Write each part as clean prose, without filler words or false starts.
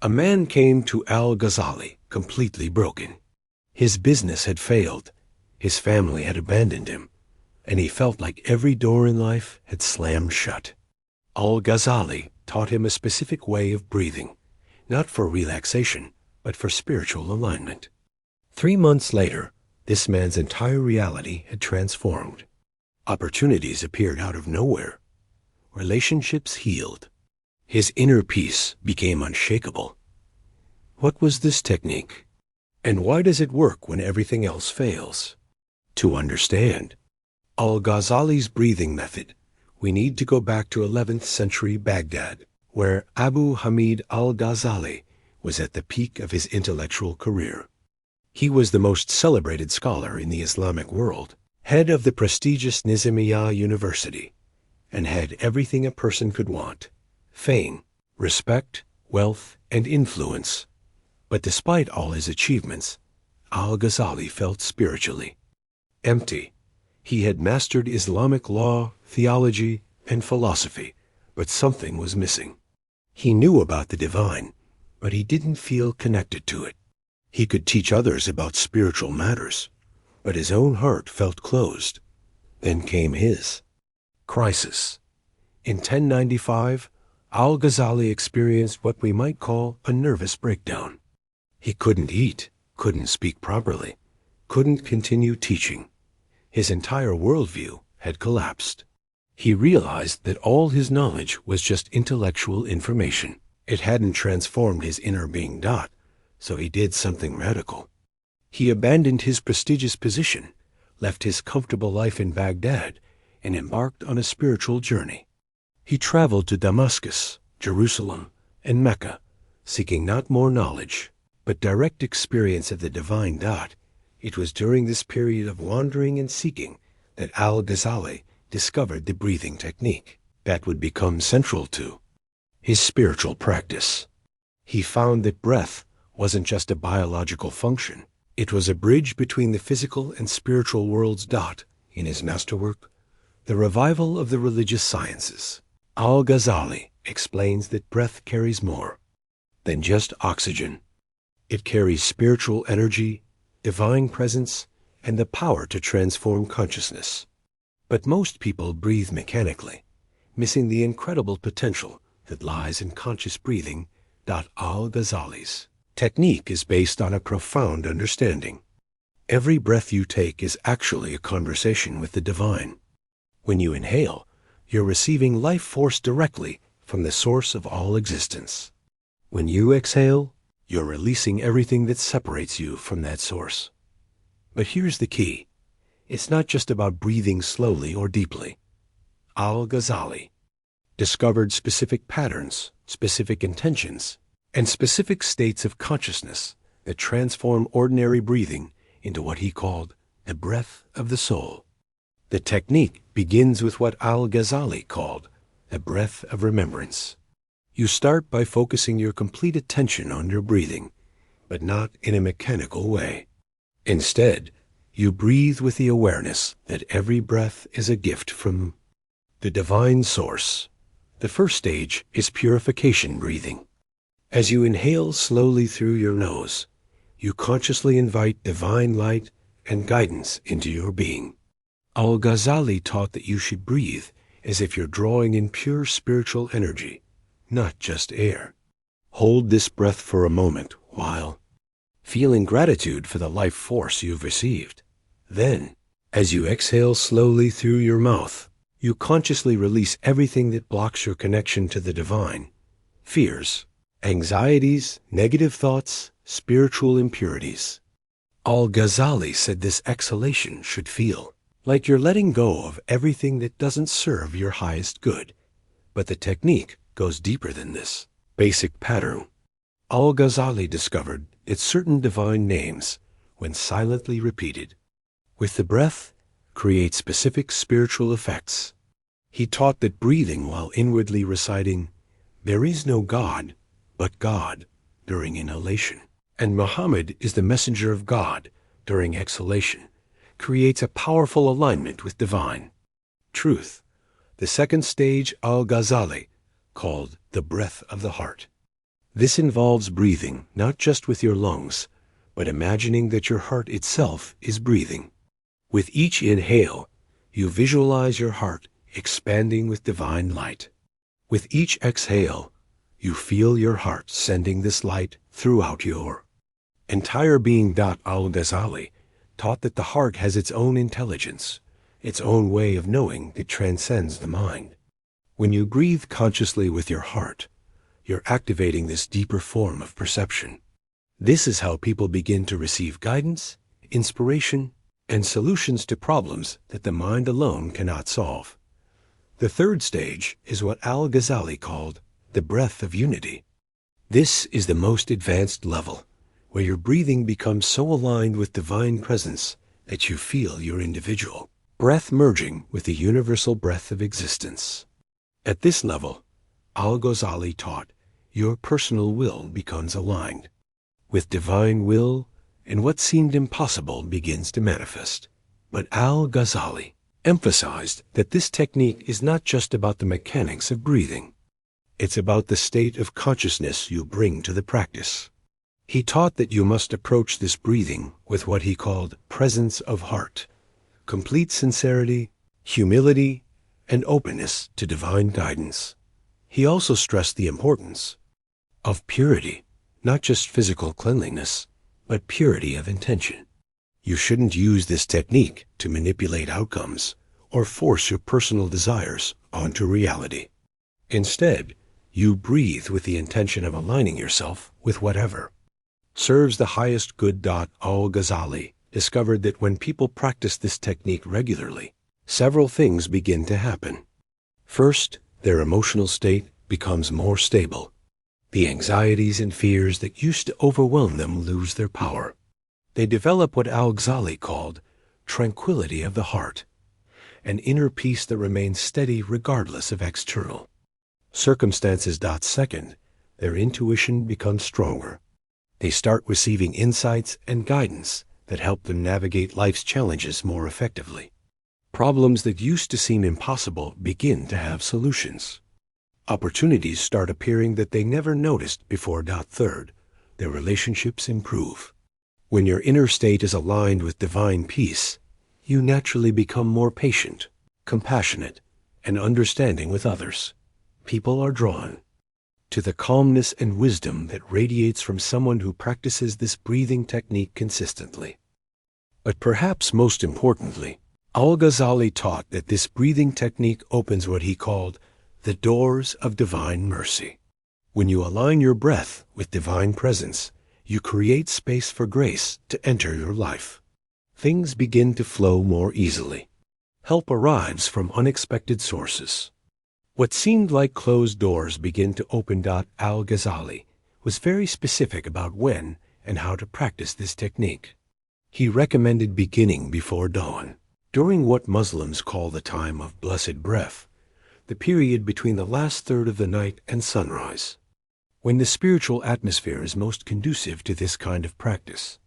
A man came to Al-Ghazali completely broken. His business had failed, his family had abandoned him, and he felt like every door in life had slammed shut. Al-Ghazali taught him a specific way of breathing, not for relaxation, but for spiritual alignment. 3 months later, this man's entire reality had transformed. Opportunities appeared out of nowhere. Relationships healed. His inner peace became unshakable. What was this technique? And why does it work when everything else fails? To understand Al-Ghazali's breathing method, we need to go back to 11th century Baghdad, where Abu Hamid al-Ghazali was at the peak of his intellectual career. He was the most celebrated scholar in the Islamic world, head of the prestigious Nizamiya University, and had everything a person could want: fame, respect, wealth, and influence. But despite all his achievements, Al-Ghazali felt spiritually empty. He had mastered Islamic law, theology, and philosophy, but something was missing. He knew about the divine, but he didn't feel connected to it. He could teach others about spiritual matters, but his own heart felt closed. Then came his crisis. In 1095, Al-Ghazali experienced what we might call a nervous breakdown. He couldn't eat, couldn't speak properly, couldn't continue teaching. His entire worldview had collapsed. He realized that all his knowledge was just intellectual information. It hadn't transformed his inner being. So he did something radical. He abandoned his prestigious position, left his comfortable life in Baghdad, and embarked on a spiritual journey. He traveled to Damascus, Jerusalem, and Mecca, seeking not more knowledge, but direct experience of the divine. It was during this period of wandering and seeking that Al-Ghazali discovered the breathing technique that would become central to his spiritual practice. He found that breath wasn't just a biological function. It was a bridge between the physical and spiritual worlds. In his masterwork, The Revival of the Religious Sciences, Al-Ghazali explains that breath carries more than just oxygen. It carries spiritual energy, divine presence, and the power to transform consciousness. But most people breathe mechanically, missing the incredible potential that lies in conscious breathing. Al-Ghazali's technique is based on a profound understanding. Every breath you take is actually a conversation with the divine. When you inhale, you're receiving life force directly from the source of all existence. When you exhale, you're releasing everything that separates you from that source. But here's the key. It's not just about breathing slowly or deeply. Al-Ghazali discovered specific patterns, specific intentions, and specific states of consciousness that transform ordinary breathing into what he called the breath of the soul. The technique begins with what Al-Ghazali called the breath of remembrance. You start by focusing your complete attention on your breathing, but not in a mechanical way. Instead, you breathe with the awareness that every breath is a gift from the divine source. The first stage is purification breathing. As you inhale slowly through your nose, you consciously invite divine light and guidance into your being. Al-Ghazali taught that you should breathe as if you're drawing in pure spiritual energy, not just air. Hold this breath for a moment while feeling gratitude for the life force you've received. Then, as you exhale slowly through your mouth, you consciously release everything that blocks your connection to the divine: fears, anxieties, negative thoughts, spiritual impurities. Al-Ghazali said this exhalation should feel like you're letting go of everything that doesn't serve your highest good. But the technique goes deeper than this basic pattern. Al-Ghazali discovered that certain divine names, when silently repeated with the breath, create specific spiritual effects. He taught that breathing while inwardly reciting, "There is no God but God," during inhalation, and "Muhammad is the messenger of God," during exhalation, creates a powerful alignment with divine truth. The second stage Al-Ghazali called the breath of the heart. This involves breathing not just with your lungs, but imagining that your heart itself is breathing. With each inhale, you visualize your heart expanding with divine light. With each exhale, you feel your heart sending this light throughout your entire being. Al-Ghazali taught that the heart has its own intelligence, its own way of knowing that transcends the mind. When you breathe consciously with your heart, you're activating this deeper form of perception. This is how people begin to receive guidance, inspiration, and solutions to problems that the mind alone cannot solve. The third stage is what Al-Ghazali called the breath of unity. This is the most advanced level, where your breathing becomes so aligned with divine presence that you feel your individual breath merging with the universal breath of existence. At this level, Al-Ghazali taught your personal will becomes aligned with divine will, and what seemed impossible begins to manifest. But Al-Ghazali emphasized that this technique is not just about the mechanics of breathing. It's about the state of consciousness you bring to the practice. He taught that you must approach this breathing with what he called presence of heart, complete sincerity, humility, and openness to divine guidance. He also stressed the importance of purity, not just physical cleanliness, but purity of intention. You shouldn't use this technique to manipulate outcomes or force your personal desires onto reality. Instead, you breathe with the intention of aligning yourself with whatever serves the highest good. Al-Ghazali discovered that when people practice this technique regularly, several things begin to happen. First, their emotional state becomes more stable. The anxieties and fears that used to overwhelm them lose their power. They develop what Al-Ghazali called tranquility of the heart, an inner peace that remains steady regardless of external circumstances. Second, their intuition becomes stronger. They start receiving insights and guidance that help them navigate life's challenges more effectively. Problems that used to seem impossible begin to have solutions. Opportunities start appearing that they never noticed before. Third, their relationships improve. When your inner state is aligned with divine peace, you naturally become more patient, compassionate, and understanding with others. People are drawn to the calmness and wisdom that radiates from someone who practices this breathing technique consistently. But perhaps most importantly, Al-Ghazali taught that this breathing technique opens what he called the doors of divine mercy. When you align your breath with divine presence, you create space for grace to enter your life. Things begin to flow more easily. Help arrives from unexpected sources. What seemed like closed doors begin to open. Al-Ghazali was very specific about when and how to practice this technique. He recommended beginning before dawn, during what Muslims call the time of blessed breath, the period between the last third of the night and sunrise, when the spiritual atmosphere is most conducive to this kind of practice.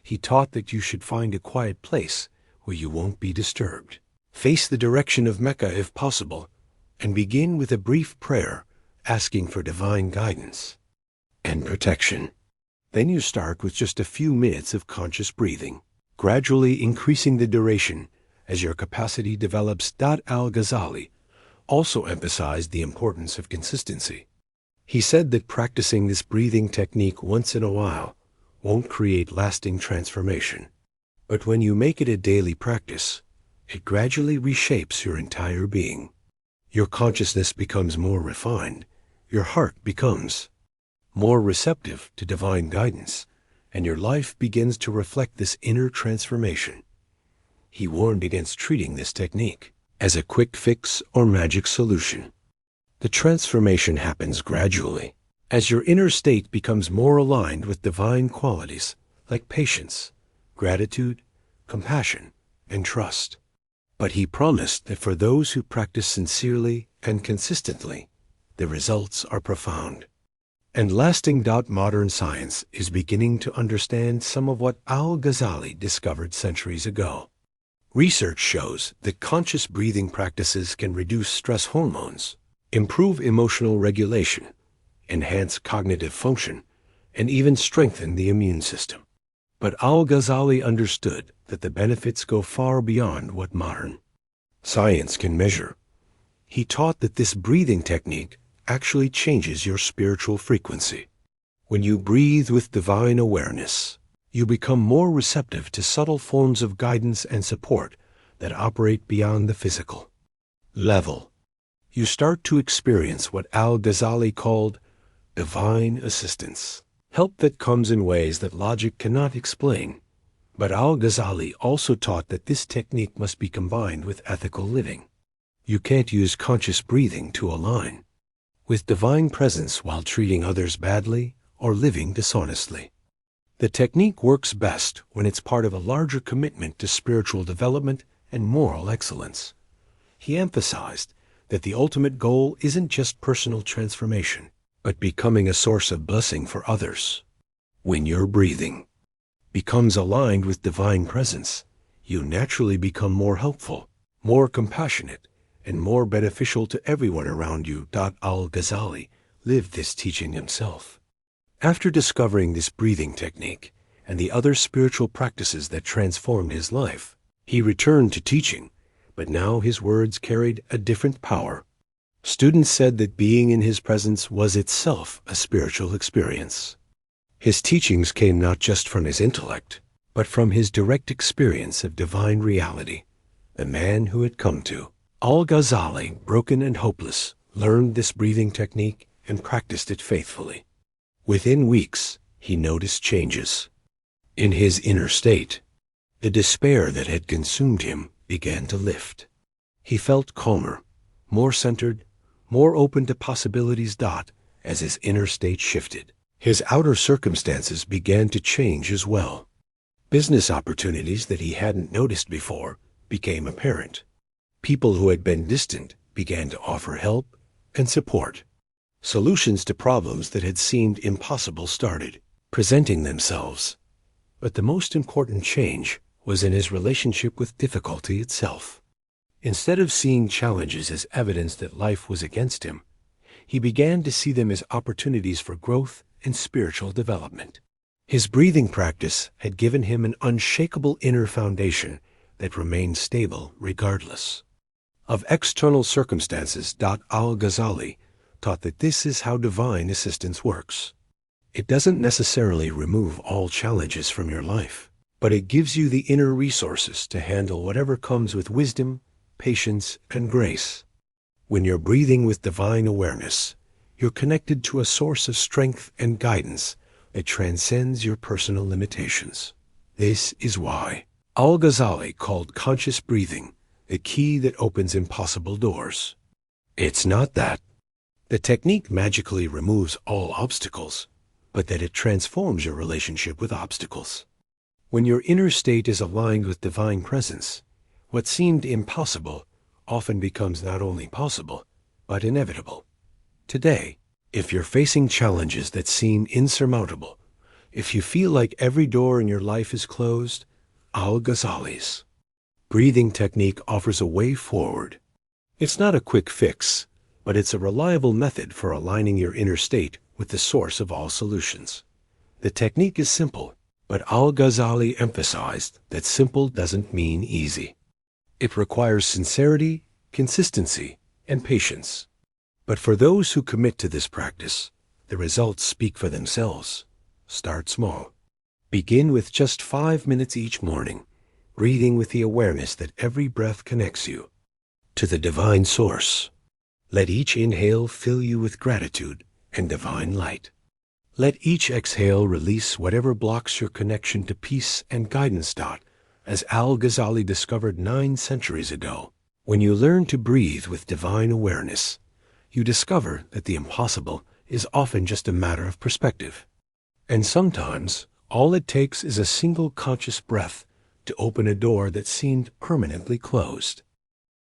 He taught that you should find a quiet place where you won't be disturbed. Face the direction of Mecca if possible, and begin with a brief prayer asking for divine guidance and protection. Then you start with just a few minutes of conscious breathing, gradually increasing the duration as your capacity develops. Al-Ghazali also emphasized the importance of consistency. He said that practicing this breathing technique once in a while won't create lasting transformation. But when you make it a daily practice, it gradually reshapes your entire being. Your consciousness becomes more refined, your heart becomes more receptive to divine guidance, and your life begins to reflect this inner transformation. He warned against treating this technique as a quick fix or magic solution. The transformation happens gradually, as your inner state becomes more aligned with divine qualities like patience, gratitude, compassion, and trust. But he promised that for those who practice sincerely and consistently, the results are profound and lasting. Modern science is beginning to understand some of what Al-Ghazali discovered centuries ago. Research shows that conscious breathing practices can reduce stress hormones, improve emotional regulation, enhance cognitive function, and even strengthen the immune system. But Al-Ghazali understood that the benefits go far beyond what modern science can measure. He taught that this breathing technique actually changes your spiritual frequency. When you breathe with divine awareness, you become more receptive to subtle forms of guidance and support that operate beyond the physical level. You start to experience what Al-Ghazali called divine assistance, help that comes in ways that logic cannot explain. But Al-Ghazali also taught that this technique must be combined with ethical living. You can't use conscious breathing to align with divine presence while treating others badly or living dishonestly. The technique works best when it's part of a larger commitment to spiritual development and moral excellence. He emphasized that the ultimate goal isn't just personal transformation, but becoming a source of blessing for others. When your breathing becomes aligned with divine presence, you naturally become more helpful, more compassionate, and more beneficial to everyone around you. Al-Ghazali lived this teaching himself. After discovering this breathing technique and the other spiritual practices that transformed his life, he returned to teaching, but now his words carried a different power. Students said that being in his presence was itself a spiritual experience. His teachings came not just from his intellect, but from his direct experience of divine reality, the man who had come to. Al-Ghazali, broken and hopeless, learned this breathing technique and practiced it faithfully. Within weeks, he noticed changes in his inner state. The despair that had consumed him began to lift. He felt calmer, more centered, more open to possibilities. As his inner state shifted, his outer circumstances began to change as well. Business opportunities that he hadn't noticed before became apparent. People who had been distant began to offer help and support. Solutions to problems that had seemed impossible started presenting themselves. But the most important change was in his relationship with difficulty itself. Instead of seeing challenges as evidence that life was against him, he began to see them as opportunities for growth and spiritual development. His breathing practice had given him an unshakable inner foundation that remained stable regardless of external circumstances. Al-Ghazali taught that this is how divine assistance works. It doesn't necessarily remove all challenges from your life, but it gives you the inner resources to handle whatever comes with wisdom, patience, and grace. When you're breathing with divine awareness, you're connected to a source of strength and guidance that transcends your personal limitations. This is why Al-Ghazali called conscious breathing the key that opens impossible doors. It's not that the technique magically removes all obstacles, but that it transforms your relationship with obstacles. When your inner state is aligned with divine presence, what seemed impossible often becomes not only possible, but inevitable. Today, if you're facing challenges that seem insurmountable, if you feel like every door in your life is closed, Al-Ghazali's breathing technique offers a way forward. It's not a quick fix, but it's a reliable method for aligning your inner state with the source of all solutions. The technique is simple, but Al-Ghazali emphasized that simple doesn't mean easy. It requires sincerity, consistency, and patience. But for those who commit to this practice, the results speak for themselves. Start small. Begin with just 5 minutes each morning, breathing with the awareness that every breath connects you to the divine source. Let each inhale fill you with gratitude and divine light. Let each exhale release whatever blocks your connection to peace and guidance. As Al-Ghazali discovered 9 centuries ago, when you learn to breathe with divine awareness, you discover that the impossible is often just a matter of perspective. And sometimes, all it takes is a single conscious breath to open a door that seemed permanently closed.